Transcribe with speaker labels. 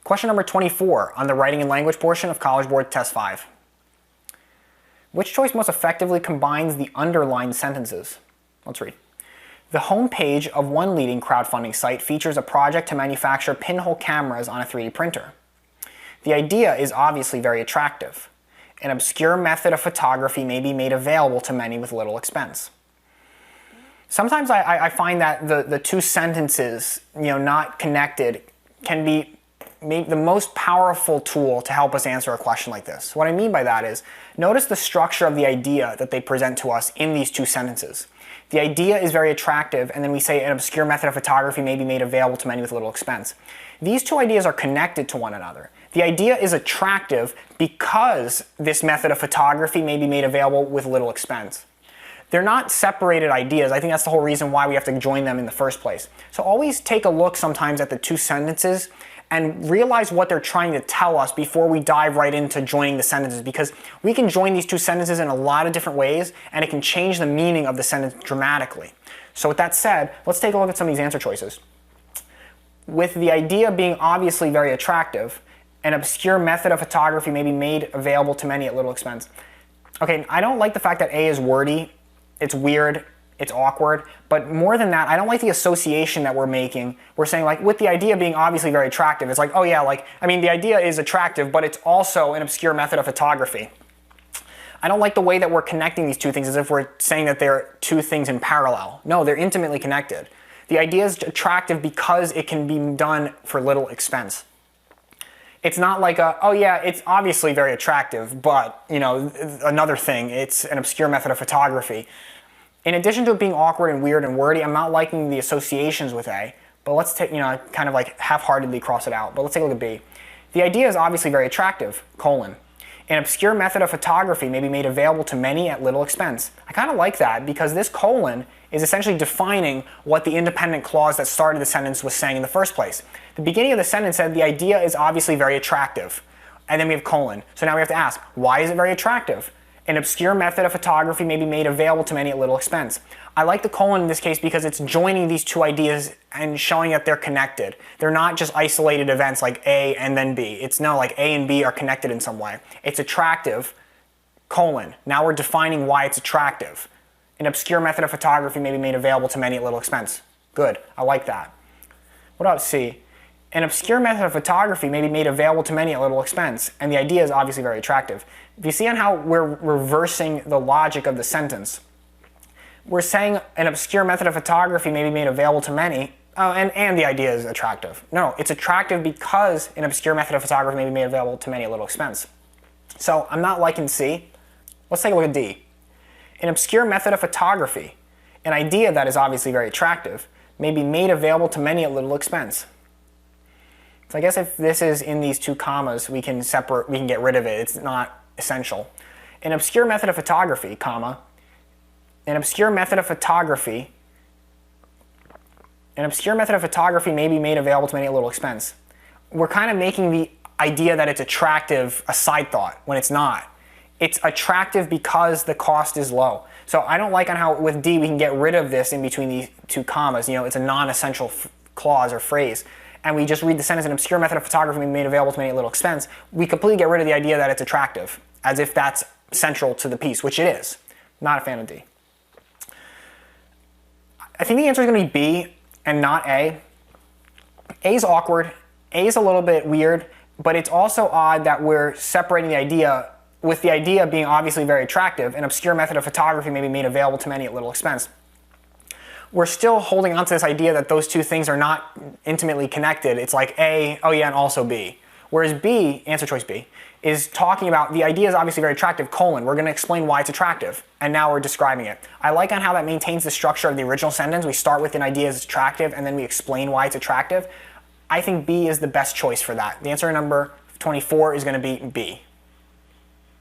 Speaker 1: Question number 24 on the writing and language portion of College Board Test 5. Which choice most effectively combines the underlined sentences? Let's read. The homepage of one leading crowdfunding site features a project to manufacture pinhole cameras on a 3D printer. The idea is obviously very attractive. An obscure method of photography may be made available to many with little expense. Sometimes I find that the two sentences, not connected, can be the most powerful tool to help us answer a question like this. What I mean by that is, notice the structure of the idea that they present to us in these two sentences. The idea is very attractive, and then we say an obscure method of photography may be made available to many with little expense. These two ideas are connected to one another. The idea is attractive because this method of photography may be made available with little expense. They're not separated ideas. I think that's the whole reason why we have to join them in the first place. So always take a look sometimes at the two sentences and realize what they're trying to tell us before we dive right into joining the sentences, because we can join these two sentences in a lot of different ways and it can change the meaning of the sentence dramatically. So with that said, let's take a look at some of these answer choices. With the idea being obviously very attractive, an obscure method of photography may be made available to many at little expense. Okay, I don't like the fact that A is wordy. It's weird. It's awkward. But more than that, I don't like the association that we're making. We're saying, like, with the idea being obviously very attractive, it's like, oh yeah, the idea is attractive, but it's also an obscure method of photography. I don't like the way that we're connecting these two things as if we're saying that they're two things in parallel. No, they're intimately connected. The idea is attractive because it can be done for little expense. It's not like oh yeah, it's obviously very attractive, but, another thing, it's an obscure method of photography. In addition to it being awkward and weird and wordy, I'm not liking the associations with A, but let's take, kind of like half-heartedly cross it out. But let's take a look at B. The idea is obviously very attractive, colon. An obscure method of photography may be made available to many at little expense. I kind of like that because this colon is essentially defining what the independent clause that started the sentence was saying in the first place. The beginning of the sentence said the idea is obviously very attractive. And then we have colon. So now we have to ask, why is it very attractive? An obscure method of photography may be made available to many at little expense. I like the colon in this case because it's joining these two ideas and showing that they're connected. They're not just isolated events like A and then B. It's no, like A and B are connected in some way. It's attractive, colon. Now we're defining why it's attractive. An obscure method of photography may be made available to many at little expense. Good, I like that. What about C? An obscure method of photography may be made available to many at little expense, and the idea is obviously very attractive. If you see on how we're reversing the logic of the sentence, we're saying an obscure method of photography may be made available to many, and the idea is attractive. No, it's attractive because an obscure method of photography may be made available to many at little expense. So I'm not liking C. Let's take a look at D. An obscure method of photography, an idea that is obviously very attractive, may be made available to many at little expense. So I guess if this is in these two commas, we can get rid of it. It's not essential. An obscure method of photography, comma, an obscure method of photography may be made available to many at little expense. We're kind of making the idea that it's attractive a side thought when it's not. It's attractive because the cost is low. So I don't like on how with D we can get rid of this in between these two commas. It's a non-essential clause or phrase. And we just read the sentence, an obscure method of photography may be made available to many at little expense. We completely get rid of the idea that it's attractive, as if that's central to the piece, which it is. Not a fan of D. I think the answer is going to be B and not A. A is awkward. A is a little bit weird, but it's also odd that we're separating the idea with the idea being obviously very attractive. An obscure method of photography may be made available to many at little expense. We're still holding on to this idea that those two things are not intimately connected. It's like A, oh yeah, and also B. Whereas B, answer choice B, is talking about the idea is obviously very attractive, colon. We're going to explain why it's attractive, and now we're describing it. I like on how that maintains the structure of the original sentence. We start with an idea is attractive, and then we explain why it's attractive. I think B is the best choice for that. The answer number 24 is going to be B.